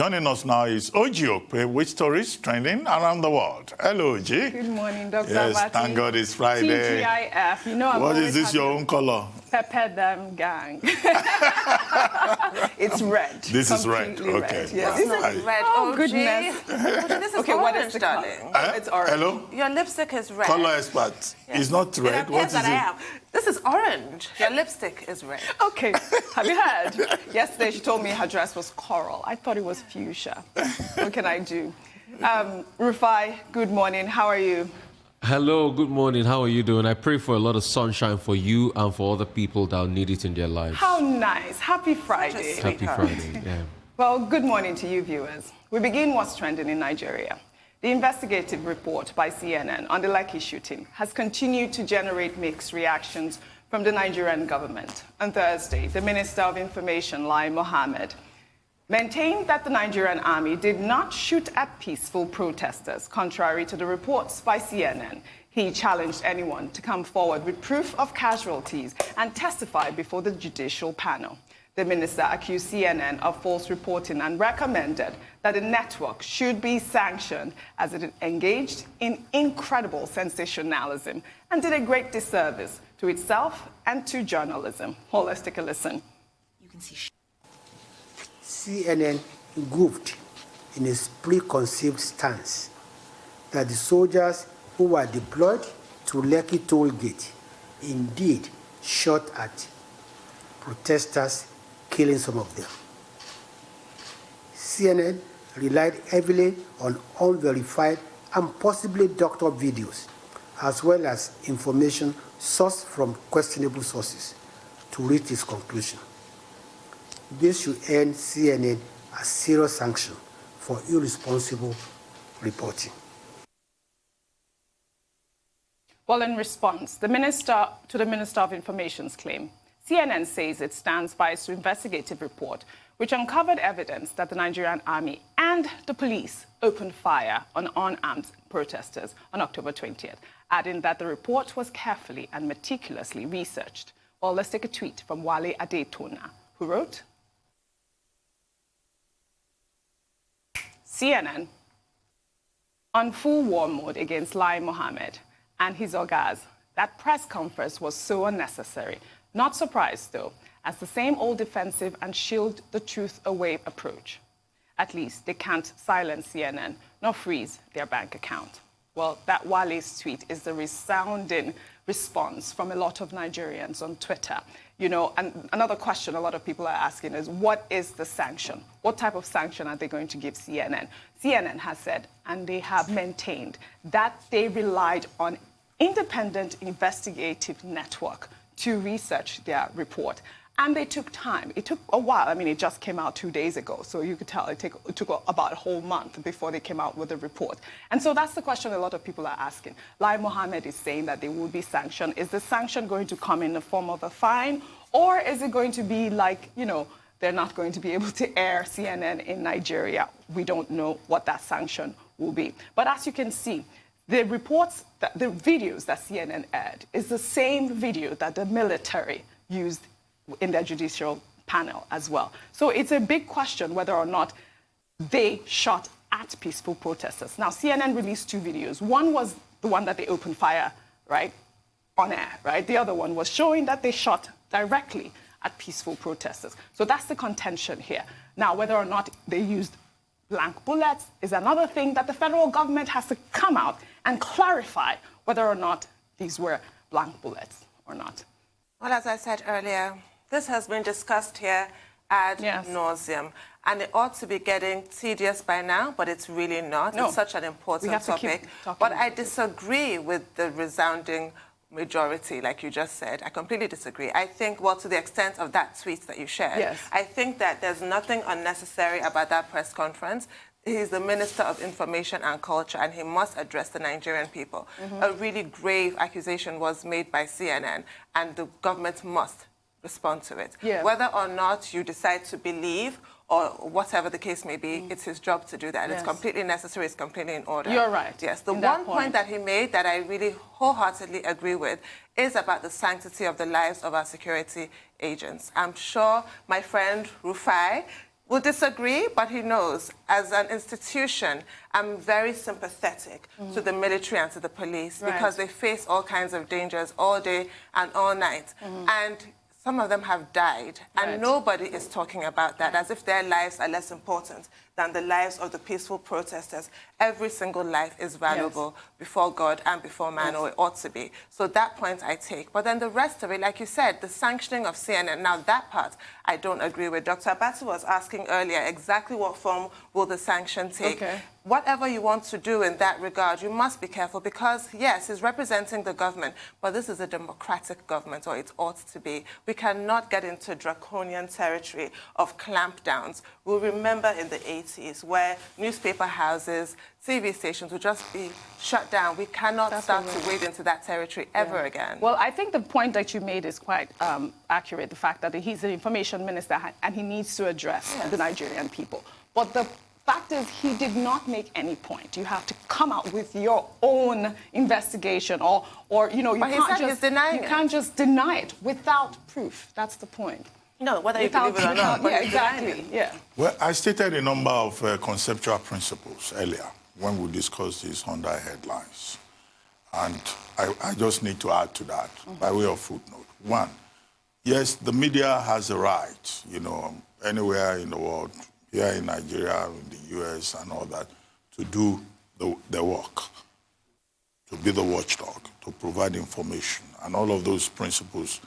Joining us now is Okpe with stories trending around the world. Hello, OG. Good morning, Dr. Yes, Abati. thank God it's Friday. TGIF. You know, I'm what is this, your own color? Pepper them gang. It's red. This is red. Okay. Yes. This is red. Oh, goodness. This is okay, orange, what is the darling? It's orange. Hello? Your lipstick is red. Color expert. Yes. It's not red. What is it? This is orange. Your lipstick is red. Okay. Have you heard? Yesterday, she told me her dress was coral. I thought it was fuchsia. What can I do? Rufai, good morning. How are you? Hello, good morning. How are you doing? I pray for a lot of sunshine for you and for other people that need it in their lives. How nice. Happy Friday. Happy Friday, yeah. Well, good morning to you, viewers. We begin what's trending in Nigeria. The investigative report by CNN on the Lekki shooting has continued to generate mixed reactions from the Nigerian government. On Thursday, the Minister of Information, Lai Mohammed, maintained that the Nigerian army did not shoot at peaceful protesters, contrary to the reports by CNN. He challenged anyone to come forward with proof of casualties and testify before the judicial panel. The minister accused CNN of false reporting and recommended that the network should be sanctioned as it engaged in incredible sensationalism and did a great disservice to itself and to journalism. Well, let's take a listen. You can see CNN goofed in its preconceived stance that the soldiers who were deployed to Lekki Toll Gate indeed shot at protesters, killing some of them. CNN relied heavily on unverified and possibly doctored videos, as well as information sourced from questionable sources to reach its conclusion. This should earn CNN a serious sanction for irresponsible reporting. Well, in response, the Minister of Information's claim, CNN says it stands by its investigative report, which uncovered evidence that the Nigerian army and the police opened fire on unarmed protesters on October 20th, adding that the report was carefully and meticulously researched. Well, let's take a tweet from Wale Aide, who wrote, CNN, on full war mode against Lai Mohammed and his orgas, that press conference was so unnecessary. Not surprised, though, as the same old defensive and shield the truth away approach. At least they can't silence CNN nor freeze their bank account. Well, that Wale's tweet is the resounding response from a lot of Nigerians on Twitter. You know, and another question a lot of people are asking is, what is the sanction? What type of sanction are they going to give CNN? CNN has said, and they have maintained, that they relied on independent investigative network to research their report. And they took time. It took a while. I mean, it just came out 2 days ago. So you could tell it took about a whole month before they came out with the report. And so that's the question a lot of people are asking. Lai Mohammed is saying that they will be sanctioned. Is the sanction going to come in the form of a fine? Or is it going to be like, you know, they're not going to be able to air CNN in Nigeria? We don't know what that sanction will be. But as you can see, the reports, the videos that CNN aired is the same video that the military used in their judicial panel as well. So it's a big question whether or not they shot at peaceful protesters. Now, CNN released 2 videos. One was the one that they opened fire, right, on air, right? The other one was showing that they shot directly at peaceful protesters. So that's the contention here. Now, whether or not they used blank bullets is another thing that the federal government has to come out and clarify whether or not these were blank bullets or not. Well, as I said earlier, this has been discussed here ad nauseum, and it ought to be getting tedious by now, but it's really not. No. It's such an important topic. But I disagree with the resounding majority, like you just said. I completely disagree. I think, well, to the extent of that tweet that you shared, I think that there's nothing unnecessary about that press conference. He's the Minister of Information and Culture, and he must address the Nigerian people. A really grave accusation was made by CNN, and the government must respond to it. Whether or not you decide to believe or whatever the case may be, it's his job to do that. It's completely necessary, it's completely in order. You're right. Yes, the one point that he made that I really wholeheartedly agree with is about the sanctity of the lives of our security agents. I'm sure my friend Rufai will disagree, but he knows, as an institution, I'm very sympathetic to the military and to the police because they face all kinds of dangers all day and all night. And some of them have died, and nobody is talking about that, as if their lives are less important than the lives of the peaceful protesters. Every single life is valuable before God and before man, or it ought to be. So that point I take. But then the rest of it, like you said, the sanctioning of CNN, now that part I don't agree with. Dr. Abati was asking earlier exactly what form will the sanction take. Whatever you want to do in that regard, you must be careful because, yes, he's representing the government, but this is a democratic government, or it ought to be. We cannot get into draconian territory of clampdowns. We'll remember in the 80s where newspaper houses, TV stations would just be shut down. We cannot start to wade into that territory ever again. Well, I think the point that you made is quite accurate, the fact that he's an information minister and he needs to address the Nigerian people. But the fact is, he did not make any point. You have to come out with your own investigation, or you know, you can't just deny it without proof. That's the point. No, whether you believe it or not. Exactly. Yeah. Well, I stated a number of conceptual principles earlier when we discussed these under headlines, and I just need to add to that by way of footnote. One, yes, the media has a right, you know, anywhere in the world, here in Nigeria, in the US and all that, to do the work, to be the watchdog, to provide information, and all of those principles,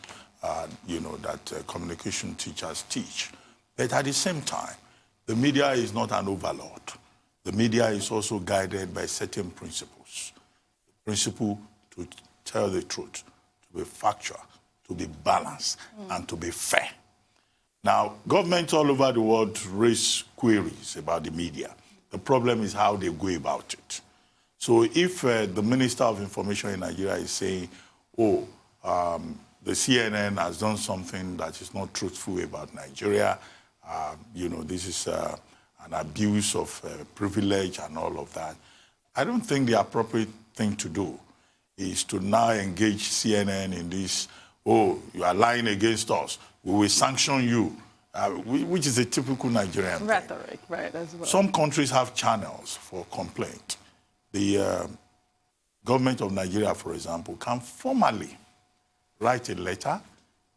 you know, that communication teachers teach. But at the same time, the media is not an overlord. The media is also guided by certain principles. The principle to tell the truth, to be factual, to be balanced, and to be fair. Now, governments all over the world raise queries about the media. The problem is how they go about it. So if the Minister of Information in Nigeria is saying, oh, the CNN has done something that is not truthful about Nigeria, you know, this is an abuse of privilege and all of that, I don't think the appropriate thing to do is to now engage CNN in this, oh, you are lying against us, we will sanction you, which is a typical Nigerian rhetoric, thing. Right, as well. Some countries have channels for complaint. The government of Nigeria, for example, can formally write a letter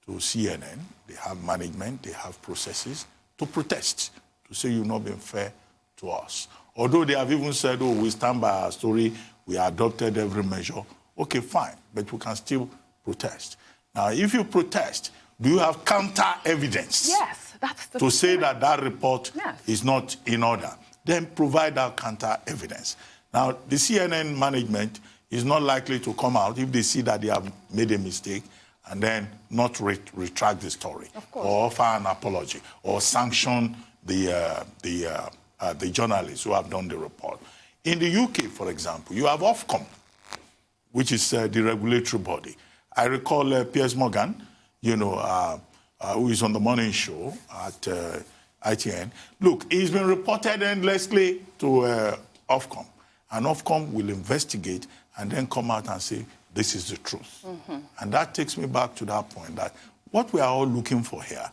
to CNN. They have management, they have processes to protest, to say you've not been fair to us. Although they have even said, oh, we stand by our story, we adopted every measure. Okay, fine, but we can still protest. Now, if you protest, do you have counter evidence? Yes, that's the to say that that report is not in order? Then provide that counter evidence. Now, the CNN management is not likely to come out if they see that they have made a mistake and then not retract the story, or offer an apology, or sanction the journalists who have done the report. In the UK, for example, you have Ofcom, which is the regulatory body. I recall Piers Morgan, you know, who is on the morning show at ITN. Look, he's been reported endlessly to Ofcom, and Ofcom will investigate and then come out and say, this is the truth. And that takes me back to that point, that what we are all looking for here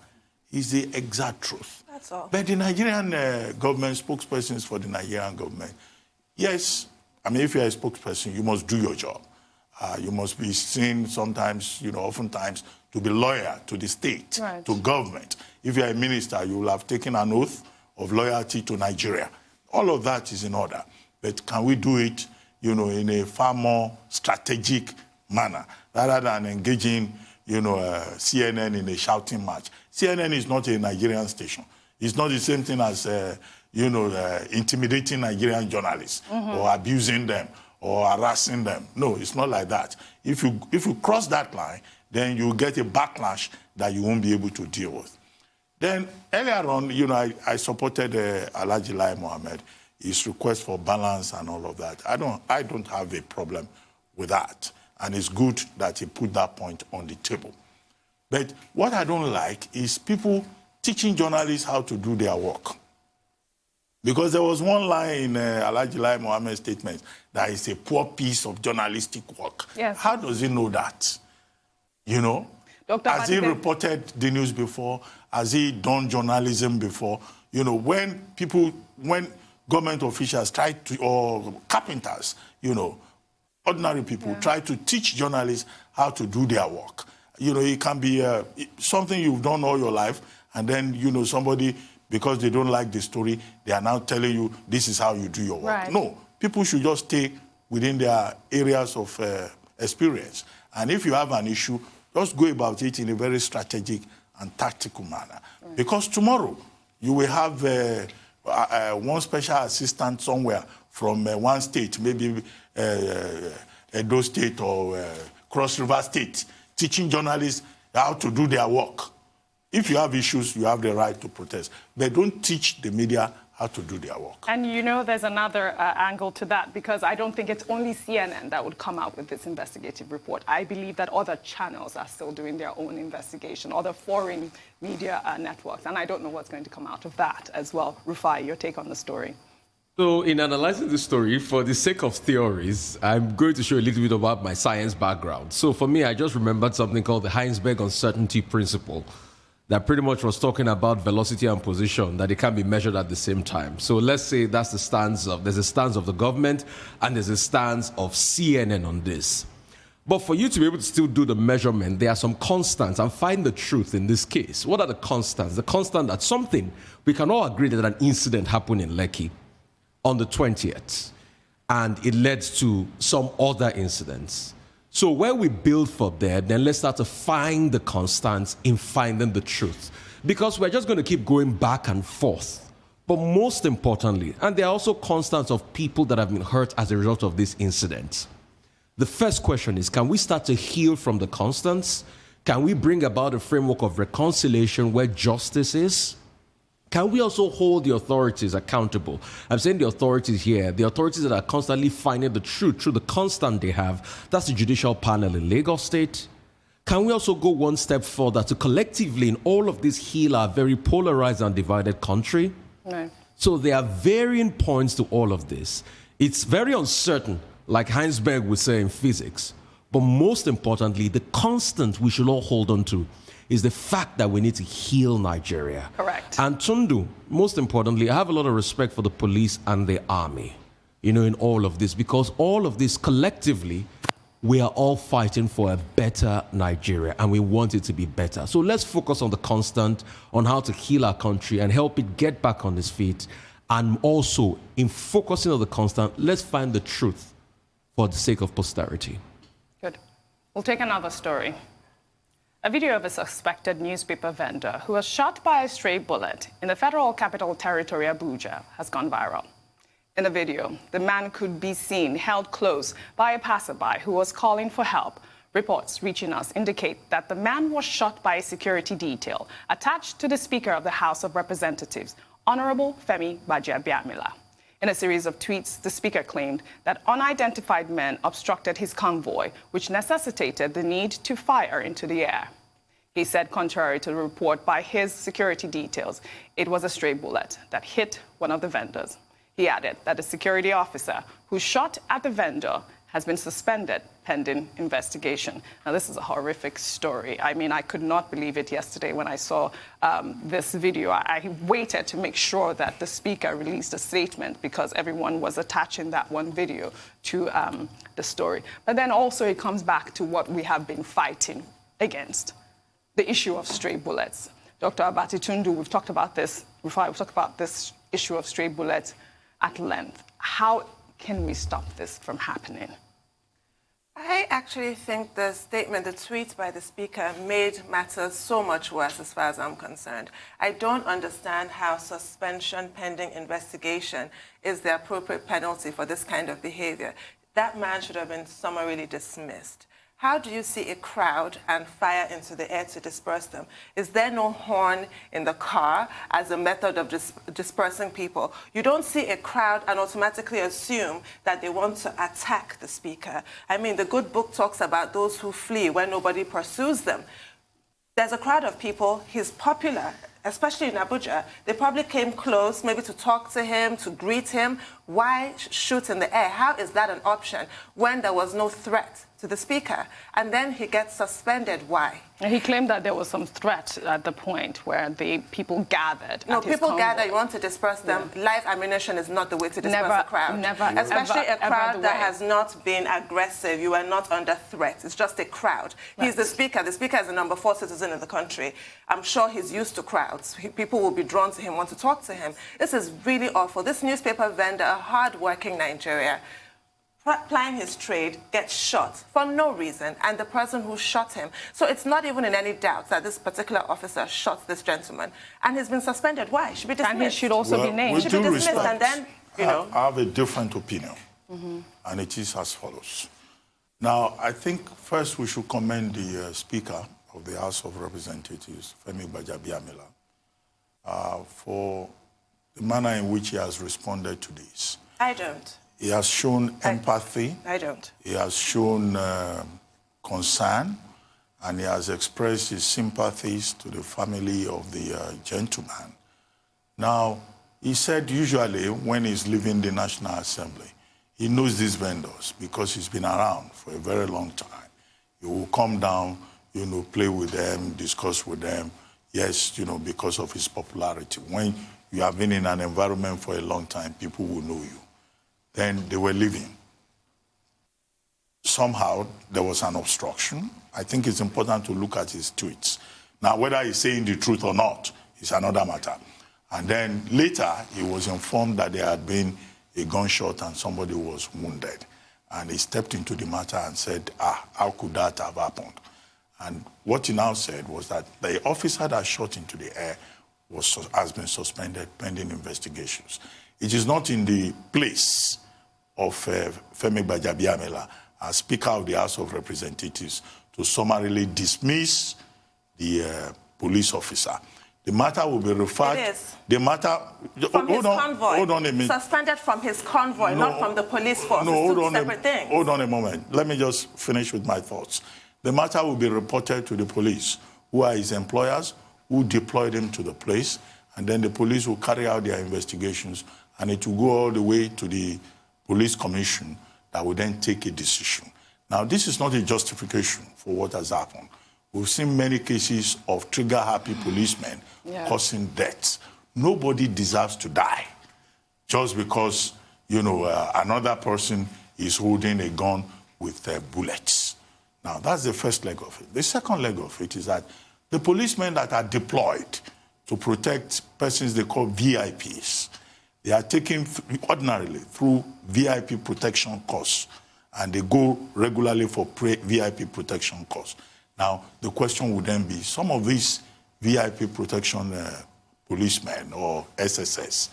is the exact truth. That's all. But the Nigerian government, spokespersons for the Nigerian government, yes, I mean, if you're a spokesperson, you must do your job. You must be seen sometimes, you know, oftentimes, to be loyal to the state, to government. If you're a minister, you will have taken an oath of loyalty to Nigeria. All of that is in order. But can we do it, you know, in a far more strategic manner, rather than engaging, you know, CNN in a shouting match? CNN is not a Nigerian station. It's not the same thing as, you know, intimidating Nigerian journalists or abusing them or harassing them. No, it's not like that. If you cross that line, then you get a backlash that you won't be able to deal with. Then earlier on, you know, I supported Alhaji Lai Mohammed, his request for balance and all of that. I don't have a problem with that. And it's good that he put that point on the table. But what I don't like is people teaching journalists how to do their work. Because there was one line in Alhaji Lai Mohammed's statement that is a poor piece of journalistic work. Yes. How does he know that? You know? Has he reported the news before? Has he done journalism before? You know, when government officials try to, or carpenters, you know, ordinary people try to teach journalists how to do their work. You know, it can be something you've done all your life, and then, you know, somebody, because they don't like the story, they are now telling you this is how you do your work. Right. No, people should just stay within their areas of experience. And if you have an issue, just go about it in a very strategic and tactical manner. Right. Because tomorrow, you will have one special assistant somewhere from one state, maybe Edo State or Cross River State, teaching journalists how to do their work. If you have issues, you have the right to protest. But don't teach the media how to do their work. And you know there's another angle to that, because I don't think it's only CNN that would come out with this investigative report. I believe that other channels are still doing their own investigation, other foreign media networks, and I don't know what's going to come out of that as well. Rufai, your take on the story. So in analyzing the story, for the sake of theories, I'm going to show a little bit about my science background. So for me, I just remembered something called the Heisenberg uncertainty principle, that pretty much was talking about velocity and position, that it can be measured at the same time. So let's say that's the stance of, there's a stance of the government and there's a stance of CNN on this. But for you to be able to still do the measurement, there are some constants, and find the truth in this case. What are the constants? The constant that something, we can all agree that an incident happened in Lekki on the 20th, and it led to some other incidents. So where we build from there, then let's start to find the constants in finding the truth. Because we're just going to keep going back and forth. But most importantly, and there are also constants of people that have been hurt as a result of this incident. The first question is, can we start to heal from the constants? Can we bring about a framework of reconciliation where justice is? Can we also hold the authorities accountable? I'm saying the authorities here, the authorities that are constantly finding the truth through the constant they have. That's the judicial panel in Lagos State. Can we also go one step further to collectively in all of this heal our very polarized and divided country? No. So there are varying points to all of this. It's very uncertain, like Heisenberg would say in physics. But most importantly, the constant we should all hold on to is the fact that we need to heal Nigeria. Correct. And Tundu, most importantly, I have a lot of respect for the police and the army, you know, in all of this, because all of this collectively, we are all fighting for a better Nigeria, and we want it to be better. So let's focus on the constant, on how to heal our country and help it get back on its feet. And also, in focusing on the constant, let's find the truth for the sake of posterity. Good. We'll take another story. A video of a suspected newspaper vendor who was shot by a stray bullet in the Federal Capital Territory, Abuja, has gone viral. In the video, the man could be seen held close by a passerby who was calling for help. Reports reaching us indicate that the man was shot by a security detail attached to the Speaker of the House of Representatives, Honorable Femi Gbajabiamila. In a series of tweets, the Speaker claimed that unidentified men obstructed his convoy, which necessitated the need to fire into the air. He said, contrary to the report by his security details, it was a stray bullet that hit one of the vendors. He added that the security officer who shot at the vendor has been suspended pending investigation. Now, this is a horrific story. I mean, I could not believe it yesterday when I saw this video. I waited to make sure that the Speaker released a statement because everyone was attaching that one video to the story. But then also it comes back to what we have been fighting against, the issue of stray bullets. Dr. Abati Tundu, we've talked about this issue of stray bullets at length. How can we stop this from happening? I actually think the statement, the tweet by the Speaker made matters so much worse as far as I'm concerned. I don't understand how suspension pending investigation is the appropriate penalty for this kind of behavior. That man should have been summarily dismissed. How do you see a crowd and fire into the air to disperse them? Is there no horn in the car as a method of dispersing people? You don't see a crowd and automatically assume that they want to attack the Speaker. I mean, the good book talks about those who flee when nobody pursues them. There's a crowd of people. He's popular, especially in Abuja. They probably came close, maybe to talk to him, to greet him. Why shoot in the air? How is that an option when there was no threat to the speaker? And then he gets suspended. Why? And he claimed that there was some threat at the point where the people gathered. No, people gather, you want to disperse them. Yeah. Live ammunition is not the way to disperse a crowd. Especially a crowd that has not been aggressive. You are not under threat. It's just a crowd. Right. He's the speaker. The speaker is the #4 citizen in the country. I'm sure he's used to crowds. People will be drawn to him, want to talk to him. This is really awful. This newspaper vendor, a hard-working Nigeria, plying his trade, gets shot for no reason, and the person who shot him. So it's not even in any doubt that this particular officer shot this gentleman, and he's been suspended. Why? He should be dismissed. And he should also be named. With due respect, and then, you know. I have a different opinion, and it is as follows. Now, I think first we should commend the Speaker of the House of Representatives, Gbajabiamila, for the manner in which he has responded to this. I don't. He has shown empathy. I don't. He has shown concern, and he has expressed his sympathies to the family of the gentleman. Now, he said usually when he's leaving the National Assembly, he knows these vendors because he's been around for a very long time. He will come down, you know, play with them, discuss with them. Yes, you know, because of his popularity. When you have been in an environment for a long time, people will know you. Then they were leaving. Somehow, there was an obstruction. I think it's important to look at his tweets. Now, whether he's saying the truth or not is another matter. And then later, he was informed that there had been a gunshot and somebody was wounded. And he stepped into the matter and said, how could that have happened? And what he now said was that the officer that shot into the air has been suspended pending investigations. It is not in the place of Femi Gbajabiamila as Speaker of the House of Representatives to summarily dismiss the police officer. The matter will be referred. It is. The matter. From his convoy. Hold on a minute. Suspended from his convoy, not from the police force. No, it's two separate things. Hold on a moment. Let me just finish with my thoughts. The matter will be reported to the police, who are his employers, who deployed him to the place, and then the police will carry out their investigations, and it will go all the way to the police commission that will then take a decision. Now, this is not a justification for what has happened. We've seen many cases of trigger-happy policemen causing deaths. Nobody deserves to die just because, you know, another person is holding a gun with bullets. Now, that's the first leg of it. The second leg of it is that the policemen that are deployed to protect persons they call VIPs, they are taken ordinarily through VIP protection course, and they go regularly for VIP protection course. Now, the question would then be, some of these VIP protection policemen or SSS,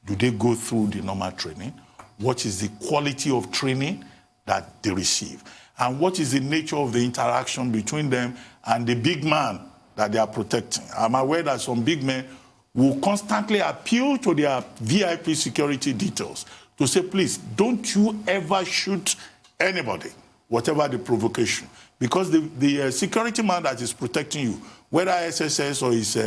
do they go through the normal training? What is the quality of training that they receive? And what is the nature of the interaction between them and the big man that they are protecting? I'm aware that some big men will constantly appeal to their VIP security details to say, please, don't you ever shoot anybody, whatever the provocation. Because the security man that is protecting you, whether SSS or his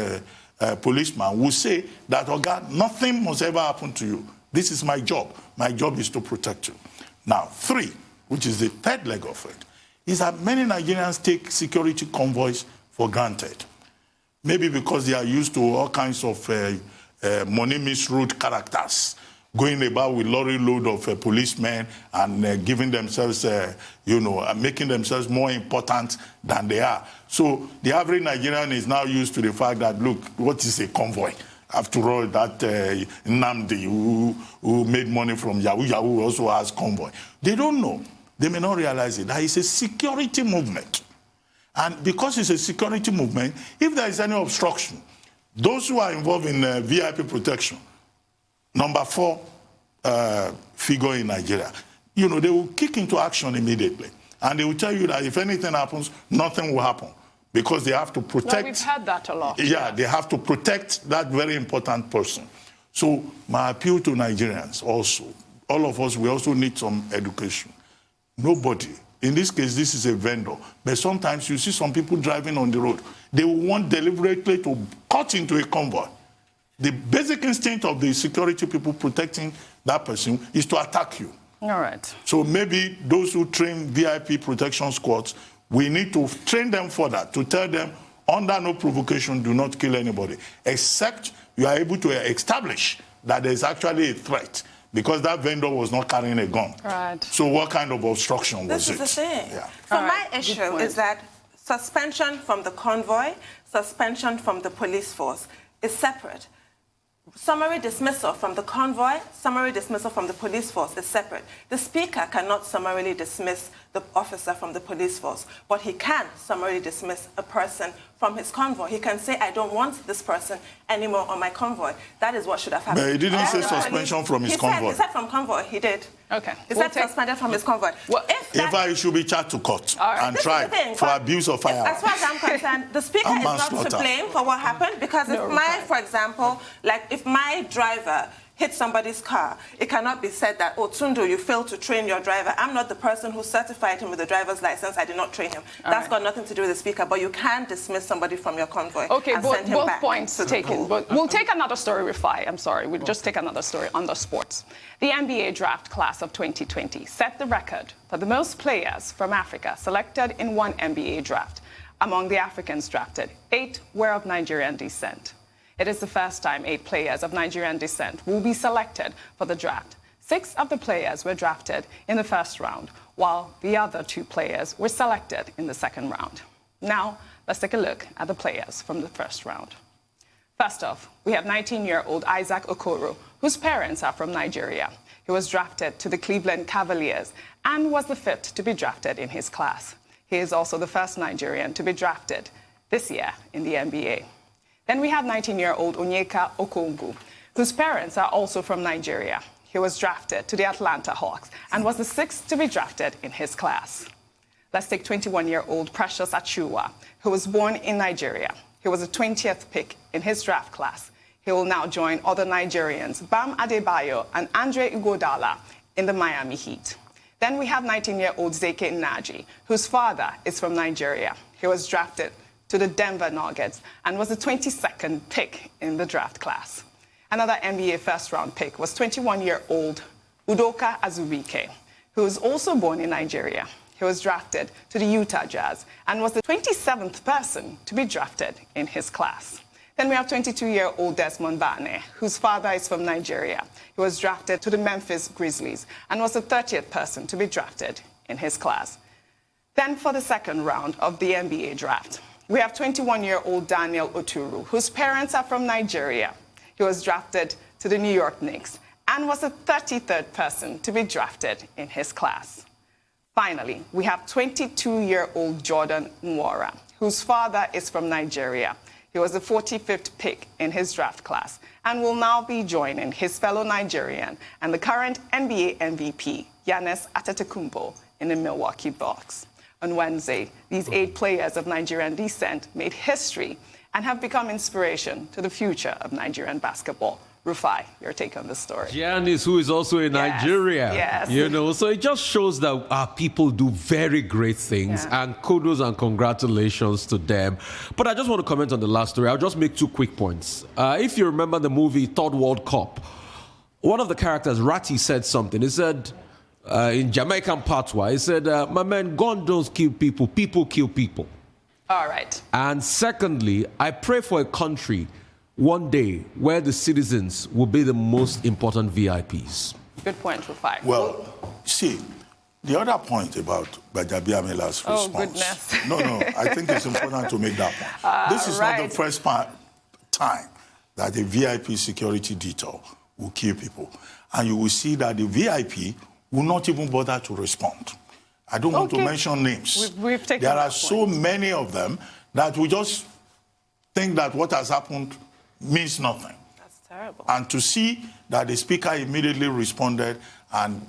policeman, will say that, oh God, nothing must ever happen to you. This is my job. My job is to protect you. Now, 3, which is the third leg of it, is that many Nigerians take security convoys for granted. Maybe because they are used to all kinds of money misruled characters going about with lorry load of policemen and giving themselves, making themselves more important than they are. So the average Nigerian is now used to the fact that, look, what is a convoy? After all, that unarmed who made money from Yahoo also has convoy. They don't know. They may not realize it. That is a security movement. And because it's a security movement, if there is any obstruction, those who are involved in VIP protection, #4 figure in Nigeria, they will kick into action immediately. And they will tell you that if anything happens, nothing will happen. Because they have to protect... Well, we've had that a lot. Yeah, they have to protect that very important person. So my appeal to Nigerians also, all of us, we also need some education. Nobody, in this case, this is a vendor, but sometimes you see some people driving on the road. They will want deliberately to cut into a convoy. The basic instinct of the security people protecting that person is to attack you. All right. So maybe those who train VIP protection squads, we need to train them for that, to tell them, under no provocation, do not kill anybody, except you are able to establish that there's actually a threat, because that vendor was not carrying a gun. Right. So what kind of obstruction was it? This is the thing. Yeah. So my issue is that suspension from the convoy, suspension from the police force is separate. Summary dismissal from the convoy, summary dismissal from the police force is separate. The Speaker cannot summarily dismiss the officer from the police force, but he can summarily dismiss a person from his convoy. He can say, I don't want this person anymore on my convoy. That is what should have happened. But he didn't say suspension from his convoy. He said from convoy, he did. Okay. He said suspended from his convoy. Well, if he should be charged to court and tried for abuse of firearms. As far as I'm concerned, the Speaker is not to blame for what happened, because for example, like if my driver hit somebody's car, it cannot be said that, oh, Tundu, you failed to train your driver. I'm not the person who certified him with a driver's license. I did not train him. That's got nothing to do with the Speaker, but you can dismiss somebody from your convoy and send him back. Both points taken. But we'll take another story, Rufai. I'm sorry. We'll just take another story on the sports. The NBA draft class of 2020 set the record for the most players from Africa selected in one NBA draft. Among the Africans drafted, 8 were of Nigerian descent. It is the first time 8 players of Nigerian descent will be selected for the draft. 6 of the players were drafted in the first round, while the other 2 players were selected in the second round. Now, let's take a look at the players from the first round. First off, we have 19-year-old Isaac Okoro, whose parents are from Nigeria. He was drafted to the Cleveland Cavaliers and was the 5th to be drafted in his class. He is also the first Nigerian to be drafted this year in the NBA. Then we have 19-year-old Onyeka Okongwu, whose parents are also from Nigeria. He was drafted to the Atlanta Hawks and was the 6th to be drafted in his class. Let's take 21-year-old Precious Achiuwa, who was born in Nigeria. He was the 20th pick in his draft class. He will now join other Nigerians, Bam Adebayo and Andre Iguodala, in the Miami Heat. Then we have 19-year-old Zeke Nnaji, whose father is from Nigeria. He was drafted to the Denver Nuggets and was the 22nd pick in the draft class. Another NBA first-round pick was 21-year-old Udoka Azubuike, who was also born in Nigeria. He was drafted to the Utah Jazz and was the 27th person to be drafted in his class. Then we have 22-year-old Desmond Bane, whose father is from Nigeria. He was drafted to the Memphis Grizzlies and was the 30th person to be drafted in his class. Then for the second round of the NBA draft, we have 21-year-old Daniel Oturu, whose parents are from Nigeria. He was drafted to the New York Knicks and was the 33rd person to be drafted in his class. Finally, we have 22-year-old Jordan Nwora, whose father is from Nigeria. He was the 45th pick in his draft class and will now be joining his fellow Nigerian and the current NBA MVP, Giannis Antetokounmpo, in the Milwaukee Bucks. On Wednesday, these 8 players of Nigerian descent made history and have become inspiration to the future of Nigerian basketball. Rufai, your take on the story. Giannis, who is also in Nigeria. Yes. You know, so it just shows that our people do very great things, and kudos and congratulations to them. But I just want to comment on the last story. I'll just make 2 quick points. If you remember the movie Third World Cup, one of the characters, Ratty, said something. He said, in Jamaican patois, he said, my man, gun don't kill people, people kill people. All right. And secondly, I pray for a country one day where the citizens will be the most important VIPs. Good point, Rufai. Well, see, the other point about Gbajabiamila's response. Oh, goodness. No, I think it's important to make that point. This is not the first time that a VIP security detail will kill people. And you will see that the VIP will not even bother to respond. I don't want to mention names. We've taken there are so many of them that we just think that what has happened means nothing. That's terrible. And to see that the speaker immediately responded and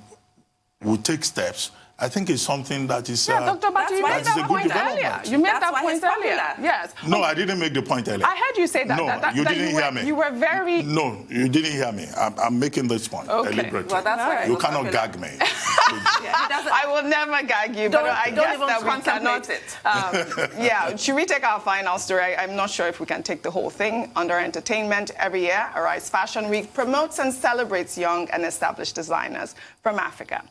would take steps, I think it's something that is... Yeah, Dr. Batu, you made that point earlier. You made that point earlier. Yes. No, I didn't make the point earlier. I heard you say that. No, you didn't hear me. You were very... No, you didn't hear me. I'm making this point deliberately. Well, that's right. You cannot gag me. I will never gag you, but I guess that we cannot... Yeah, should we take our final story? I'm not sure if we can take the whole thing. Under entertainment, every year, Arise Fashion Week promotes and celebrates young and established designers from Africa,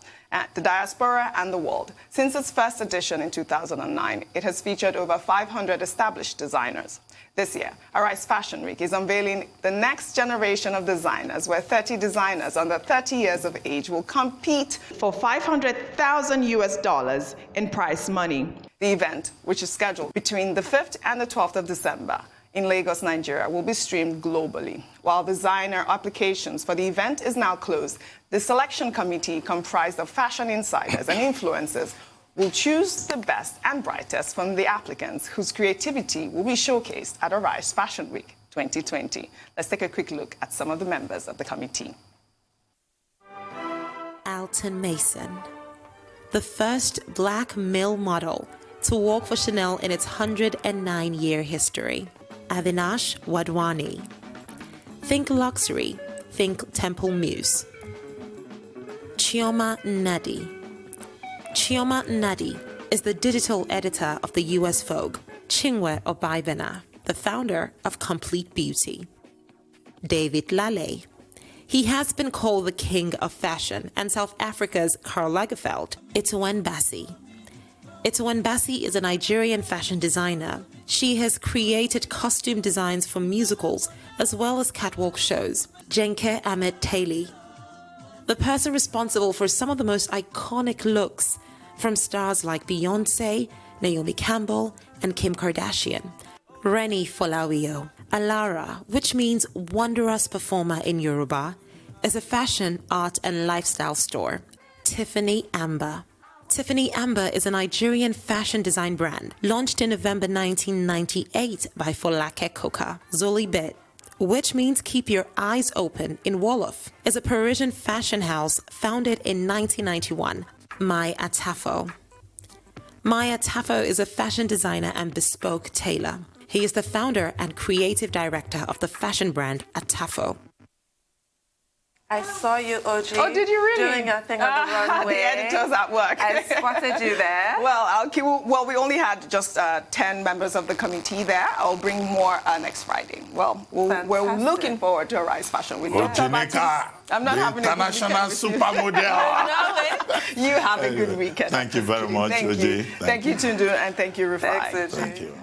the diaspora and the world. Since its first edition in 2009, it has featured over 500 established designers. This year, Arise Fashion Week is unveiling the next generation of designers, where 30 designers under 30 years of age will compete for $500,000 in prize money. The event, which is scheduled between the 5th and the 12th of December in Lagos, Nigeria, will be streamed globally. While designer applications for the event is now closed, the selection committee, comprised of fashion insiders and influencers, will choose the best and brightest from the applicants whose creativity will be showcased at Arise Fashion Week 2020. Let's take a quick look at some of the members of the committee. Alton Mason, the first black male model to work for Chanel in its 109-year history. Avinash Wadhwani. Think luxury, think Temple Muse. Chioma Nnadi. Chioma Nnadi is the digital editor of the US Vogue. Chinwe Obaibena, the founder of Complete Beauty. David Lale. He has been called the king of fashion and South Africa's Karl Lagerfeld. Ituan Bassi. Ituan Bassi is a Nigerian fashion designer. She has created costume designs for musicals as well as catwalk shows. Jenke Ahmed Taylor, the person responsible for some of the most iconic looks from stars like Beyonce, Naomi Campbell, and Kim Kardashian. Reni Folawiyo. Alara, which means wondrous performer in Yoruba, is a fashion, art, and lifestyle store. Tiffany Amber. Tiffany Amber is a Nigerian fashion design brand launched in November 1998 by Folake Koka. Zolibet, which means keep your eyes open in Wolof, is a Parisian fashion house founded in 1991. Mai Atafo. Mai Atafo is a fashion designer and bespoke tailor. He is the founder and creative director of the fashion brand Atafo. I saw you, OG. Oh, did you really? Doing a thing on the runway. The editor's at work. I spotted you there. Well, we only had just 10 members of the committee there. I'll bring more next Friday. Well, we're looking forward to Arise Fashion Week. I'm not having a international supermodel. You have a good weekend. Thank you very much, OG. Thank you, Tundu, and thank you, Rufai. Thanks, OG. Thank you.